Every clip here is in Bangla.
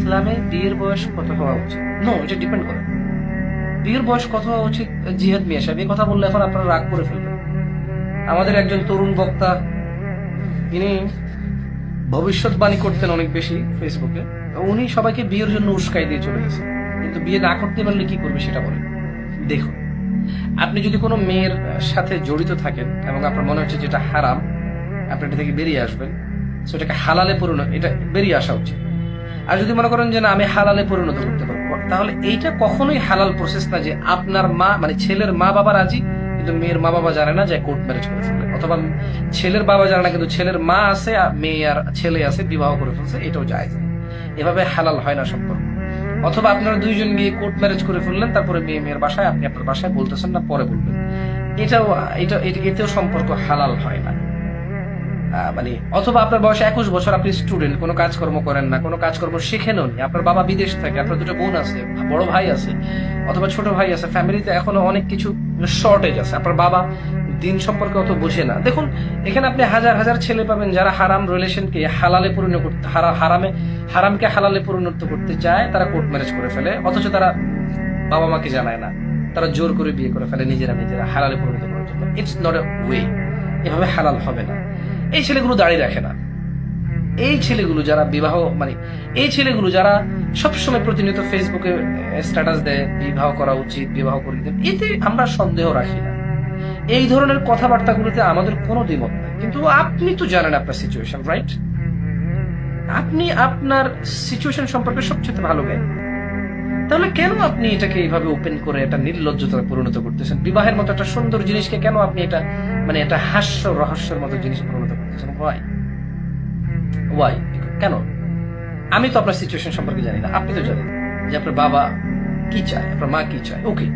ইসলামে বিয়ের বয়স কত হওয়া উচিত? নো, এটা ডিপেন্ড করে বিয়ের বয়স কত হওয়া উচিত। জিহাদ মিয়া সাহেব এই কথা বললে এখন আপনারা রাগ করে ফেলবেন। আমাদের একজন তরুণ বক্তা, তিনি ভবিষ্যৎবাণী করতেন অনেক বেশি ফেসবুকে। উনি সবাইকে বিয়ের জন্য উস্কাই দিয়ে চলে গেছে, কিন্তু বিয়ে না করতে পারলে কি করবে সেটা বলেন। দেখুন, আপনি যদি কোনো মেয়ের সাথে জড়িত থাকেন এবং আপনার মনে হচ্ছে যেটা হারাম, আপনি এটা থেকে বেরিয়ে আসবেন, সেটাকে হালালে এটা বেরিয়ে আসা উচিত। আর যদি মনে করেন যে না, আমি হালালে পরিণত করতে পারবো, তাহলে এইটা কখনোই হালাল প্রসেস না যে আপনার মা মানে ছেলের মা বাবা রাজি কিন্তু মেয়ের মা বাবা জানে না, যে কোর্ট ম্যারেজ করে ফেলবে, অথবা ছেলের বাবা জানে না কিন্তু ছেলের মা আছে, মেয়ে আর ছেলে আছে, বিবাহ করে ফেলছে, এটাও জায়েজ। এভাবে হালাল হয় না সম্পর্ক। অথবা আপনারা দুইজন গিয়ে কোর্ট ম্যারেজ করে ফেললেন, তারপরে মেয়ের বাসায়, আপনি আপনার বাসায় বলতেছেন না, পরে বলবেন, এতেও সম্পর্ক হালাল হয় না। মানে অথবা আপনার বয়স 21 বছর, আপনি স্টুডেন্ট, কোনো কাজকর্ম করেন না, কোনো কাজকর্ম শিখেনও নি, আপনার বাবা বিদেশ থাকে, আপনার দুটো বোন আছে, বড় ভাই আছে অথবা ছোট ভাই আছে, ফ্যামিলিতে এখনো অনেক কিছু শর্টেজ আছে, আপনার বাবা দিন সম্পর্কে অত বোঝে না। দেখুন, এখানে আপনি হাজার হাজার ছেলে পাবেন যারা হারাম রিলেশনকে হালালে পরিণত করতে, হারামকে হালালে পরিণত করতে চায়, তারা কোর্ট ম্যারেজ করে ফেলে, অথচ তারা বাবা মাকে জানায় না, তারা জোর করে বিয়ে করে ফেলে নিজেরা হালালে পরিণত করার জন্য। ইটস নট এ ওয়ে, এভাবে হালাল হবে না। এই ছেলেগুলো দাঁড়িয়ে রাখে না, এই ছেলেগুলো যারা এই ছেলেগুলো যারা সবসময় প্রতিনিয়ত ফেসবুকে স্ট্যাটাস দেয় বিবাহ করা উচিত, বিবাহ করে দেন, এতে আমরা সন্দেহ রাখি না। এই ধরনের কথাবার্তাগুলোতে আমাদের কোনো দ্বিমত নাই। কিন্তু আপনি তো জানেন আপনার সিচুয়েশন, রাইট? আপনি আপনার সিচুয়েশন সম্পর্কে সবচেয়ে ভালো জ্ঞান। তাহলে কেন আপনি এটাকে এইভাবে ওপেন করে একটা নির্লজ্জতায় পরিণত করতেছেন? বিবাহের মতো একটা সুন্দর জিনিসকে কেন আপনি এটা একটা হাস্য রহস্যের মতো জিনিস পরিণত করতেছেন? ওয়াই? কেন? আমি তো আপনার সিচুয়েশন সম্পর্কে জানি না, আপনি তো জানেন যে আপনার বাবা কি চায়, আপনার মা কি চায়। ওকে,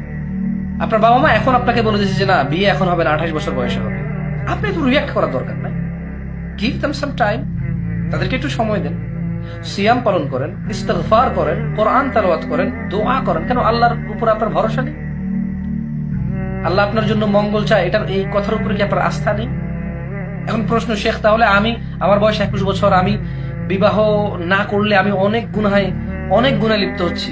আপনার বাবা মা এখন আপনাকে বলে দিয়েছে যে না, বিয়ে এখন হবে না, 28 বছর বয়সে হবে। আপনি তো রিয়াক্ট করার দরকার নাই। গিভ দেম সাম টাইম, তাদেরকে একটু সময় দেন, সিয়াম পালন করেন, ইস্তিগফার করেন, কোরআন তেলাওয়াত করেন, দোয়া করেন। কেন আল্লাহর উপর আপনার ভরসা নেই? আল্লাহ আপনার জন্য মঙ্গল চায়, এই কথার উপরে কি আপনার আস্থা নেই? এখন প্রশ্ন, শেখ, তাহলে আমার বয়স 21 বছর, আমি বিবাহ না করলে আমি অনেক গুনাহে লিপ্ত হচ্ছি,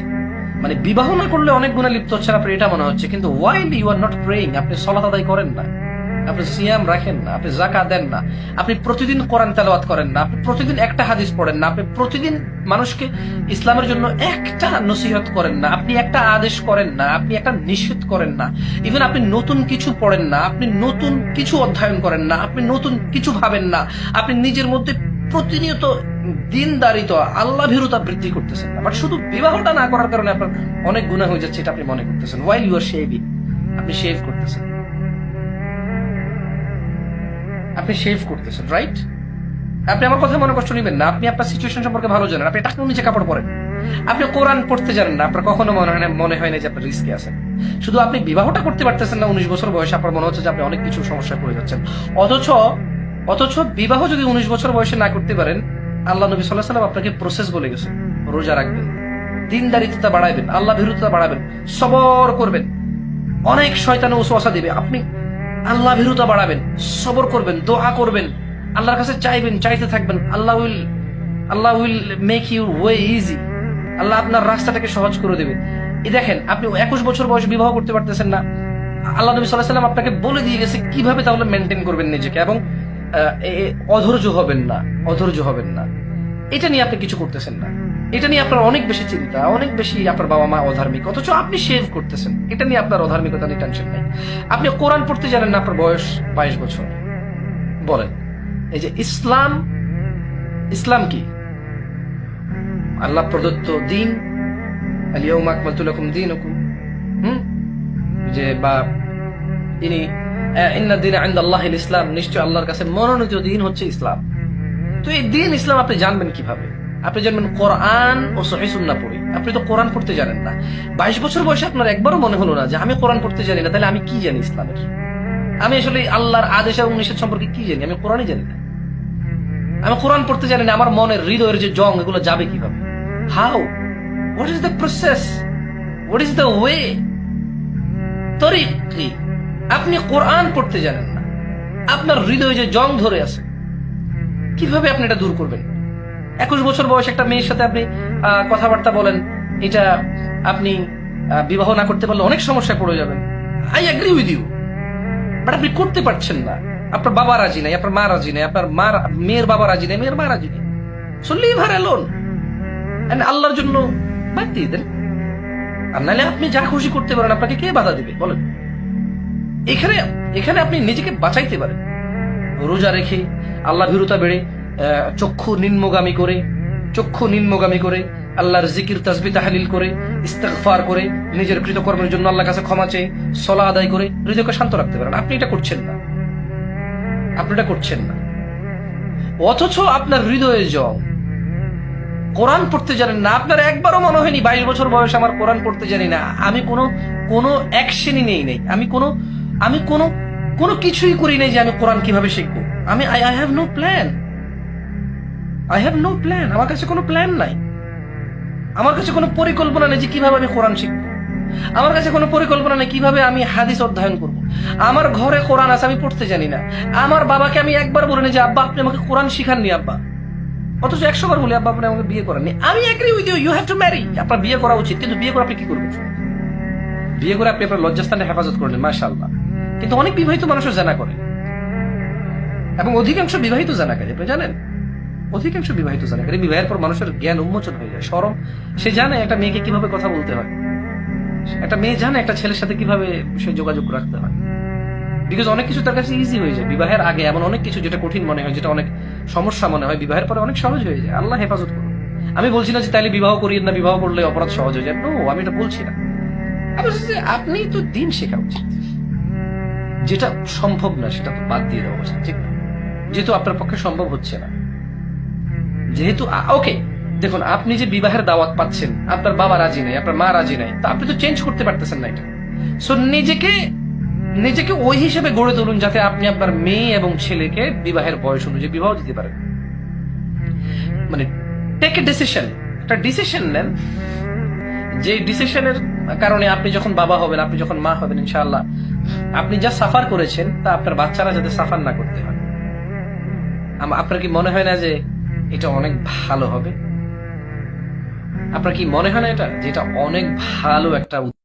বিবাহ না করলে অনেক গুনাহে লিপ্ত হচ্ছেন আপনার, এটা মনে হচ্ছে। কিন্তু while you are not praying, আপনি সালাত আদায় করেন না, আপনি সিয়াম রাখেন না, আপনি যাকাত দেন না, আপনি প্রতিদিন কোরআন তেলাওয়াত করেন না, আপনি প্রতিদিন একটা হাদিস পড়েন না, আপনি প্রতিদিন মানুষকে ইসলামের জন্য একটা নসিহত করেন না, আপনি একটা আদেশ করেন না, আপনি একটা নিষেধ করেন না, ইভেন আপনি নতুন কিছু পড়েন না, আপনি নতুন কিছু অধ্যয়ন করেন না, আপনি নতুন কিছু ভাবেন না, আপনি নিজের মধ্যে প্রতিনিয়ত দিনদারিতা, আল্লাহ ভীরুতা বৃদ্ধি করতেছেন না, বাট শুধু বিবাহটা না করার কারণে আপনার অনেক গুনাহ হয়ে যাচ্ছে, এটা আপনি মনে করতেছেন। ওয়াইল ইউ আর শেভিং, আপনি শেভ করতেছেন, রাইট? আপনি আমার কথা মনে কষ্ট নেবেন না, আপনি আপনার সিচুয়েশন সম্পর্কে ভালো জানেন, আপনি টাকা নিচে কাপড় পরেন, আপনি কোরআন পড়তে জানেন না, আপনার কখনো মনে হয় না যে আপনার রিস্কে আছেন। শুধু আপনি বিবাহটা করতে পারতেছেন না 19 বছর বয়সে, আপনার মনে হচ্ছে যে আপনি অনেক কিছু সমস্যায় পড়ে যাচ্ছেন। অথচ বিবাহ যদি 19 বছর বয়সে না করতে পারেন, আল্লাহ নবী সাল্লাল্লাহু আলাইহি ওয়াসাল্লাম আপনাকে প্রসেস বলে গেছে, রোজা রাখবেন, দিনদারিতা বাড়াবেন, আল্লাহ ভীরুতা বাড়াবেন, সবর করবেন, অনেক শয়তান ওয়াসওয়াসা দিবে, আপনি আল্লাহ ভীরুতা বাড়াবেন, সবর করবেন, দোয়া করবেন, আল্লাহর কাছে চাইতে থাকবেন, Allah will make you way easy, Allah আপনার রাস্তাটাকে সহজ করে দেবে। দেখেন, আপনি 21 বছর বয়সে বিবাহ করতে পারতেছেন না, আল্লাহ নবী সাল্লাল্লাহু আলাইহি ওয়াসাল্লাম আপনাকে বলে দিয়ে গেছে কিভাবে তাহলে মেনটেন করবেন নিজেকে, এবং অধৈর্য হবেন না। এটা নিয়ে আপনি কিছু করতেছেন না, এটা নিয়ে আপনার অনেক বেশি চিন্তা, অনেক বেশি আপনার বাবা মা অধার্মিক, অথচ আপনি সেভ করতেছেন, এটা নিয়ে আপনার অধার্মিকতা নিয়ে টেনশন নাই। আপনি কোরআন পড়তে জানেন না, আপনার বয়স 22 বছর। বলেন, এই যে ইসলাম কি? আল্লাহ প্রদত্ত দিন, আল-ইয়াউমা আকমালতু লাকুম দীনাকুম, যে বা ইন্না দীনা ইনদাল্লাহিল ইসলাম, নিশ্চয় আল্লাহর কাছে মনোনীত দিন হচ্ছে ইসলাম। তো এই দিন ইসলাম আপনি জানবেন কিভাবে? আপনি জানবেন কোরআন ও সহিহ সুন্নাহ পড়ে। আপনি তো কোরআন পড়তে জানেন না, 22 বছর বয়সে আপনার একবারও মনে হলো না যে আমি কোরআন পড়তে জানি না, তাহলে আমি কি জানি ইসলামের? আমি আসলে আল্লাহর আদেশ এবং নিষেধ সম্পর্কে কি জানি? আমি কোরআনই জানি না, আমি কোরআন পড়তে জানি না, আমার মনের হৃদয়ের যে জং, এগুলো যাবে কিভাবে? How? What is the process? What is the way? তরিক কি? আপনি কোরআন পড়তে জানেন না, আপনার হৃদয়ে যে জং ধরে আছে, কিভাবে আপনি এটা দূর করবেন? 21 বছর বয়স একটা মেয়ের সাথে আপনি কথাবার্তা বলেন, এটা আপনি বিবাহ না করতে পারলে অনেক সমস্যায় পড়ে যাবেন। I agree with you, but আপনি করতে পারছেন না। আপনার বাবা রাজি নাই, আপনার মা রাজি নাই, আপনার মেয়ের বাবা রাজি নাই, মেয়ের মা রাজি নাই। So leave her alone, and আল্লাহর জন্য বাদ দিয়ে দেন। আর নাহলে আপনি যা খুশি করতে পারেন, আপনাকে কে বাধা দিবে বলেন? এখানে এখানে আপনি নিজেকে বাঁচাইতে পারেন রোজা রেখে, আল্লাহ ভীরুতা বেড়ে, চক্ষু নিম্নগামী করে আল্লাহর জিকির তাসবিহ তাহলিল করে, ইস্তিগফার করে, নিজের কৃতকর্মের জন্য আল্লাহর কাছে ক্ষমা চেয়ে সলাহ আদায় করে হৃদয়কে শান্ত রাখতে পারেন। আপনি এটা করছেন না, অথচ আপনার হৃদয়ে জং, কোরআন পড়তে জানেন না। আপনার একবারও মনে হয়নি 22 বছর বয়স আমার কোরআন পড়তে জানি না, আমি কোনো অ্যাকশনই নেই নাই, আমি কোনো কিছুই করি নাই যে আমি কোরআন কিভাবে শিখবো। আই হ্যাভ নো প্ল্যান, আমার কাছে কোনো প্ল্যান নাই, আমার কাছে কোনো পরিকল্পনা নেই যে কিভাবে আমি কোরআন শিখবো, আমার কাছে কোনো পরিকল্পনা নেই কিভাবে আমি হাদিস অধ্যয়ন করব। আমার ঘরে কোরআন আছে, আমি পড়তে জানি না। আমার বাবাকে আমি একবার বলিনি যে আব্বা আপনি আমাকে কোরআন শিখাননি আব্বা, অথচ 100 বার বলি আব্বা আপনি আমাকে বিয়ে করেননি। আমি agree with you, you have to marry, আপনার বিয়ে করা উচিত। কিন্তু বিয়ে করে আপনি কি করবেন? বিয়ে করে আপনি আপনার লজ্জাস্থানে হেফাজত করলেন, মাশাআল্লাহ। কিন্তু অনেক বিবাহিত মানুষও জানা করে, এবং অধিকাংশ বিবাহিত জানাকারী, আপনি জানেন, অধিকাংশ বিবাহিত জানাকারী বিবাহের পর মানুষের জ্ঞান উন্মোচন হয়ে যায়, শরম। সে জানে একটা মেয়েকে কিভাবে কথা বলতে হয়, একটা মেয়ে জানে একটা ছেলের সাথে কিভাবে সে যোগাযোগ রাখতে হয়, বিকজ অনেক কিছু তার কাছে ইজি হয়ে যায়। বিবাহের আগে এমন অনেক কিছু যেটা কঠিন মনে হয়, যেটা অনেক সমস্যা মনে হয়, বিবাহের পরে অনেক সহজ হয়ে যায়। আল্লাহ হেফাজত করুন। আমি বলছি না যে তাইলে বিবাহ করিয়েন না, বিবাহ করলে অপরাধ সহজ হয়ে যায়, নো, আমি এটা বলছি না। আমি বলছি যে আপনি তো দিন শেখা উচিত, যেটা সম্ভব না সেটা তো বাদ দিয়ে দেওয়া উচিত, ঠিক না? যেহেতু আপনার পক্ষে সম্ভব হচ্ছে না, যেহেতু ওকে দেখুন, আপনি যে বিবাহের দাওয়াত পাচ্ছেন, আপনার বাবা রাজি নাই, আপনার মা রাজি নাই, তো আপনি তো চেঞ্জ করতে পারতেছেন না এটা। সো নিজেকে ওই হিসেবে গড়ে তুলুন যাতে আপনি আপনার মেয়ে এবং ছেলেকে বিবাহের বয়স অনুযায়ী বিবাহ দিতে পারেন। মানে টেক এ ডিসিশন, একটা ডিসিশন নেন, যে ডিসিশনের কারণে আপনি যখন বাবা হবেন, আপনি যখন মা হবেন, ইনশাআল্লাহ আপনি যা সাফার করেছেন তা আপনার বাচ্চারা যাতে সাফার না করতে হয়। আপনার কি মনে হয় না যে এটা অনেক ভালো হবে? আপনার কি মনে হয় না এটা, যে এটা অনেক ভালো একটা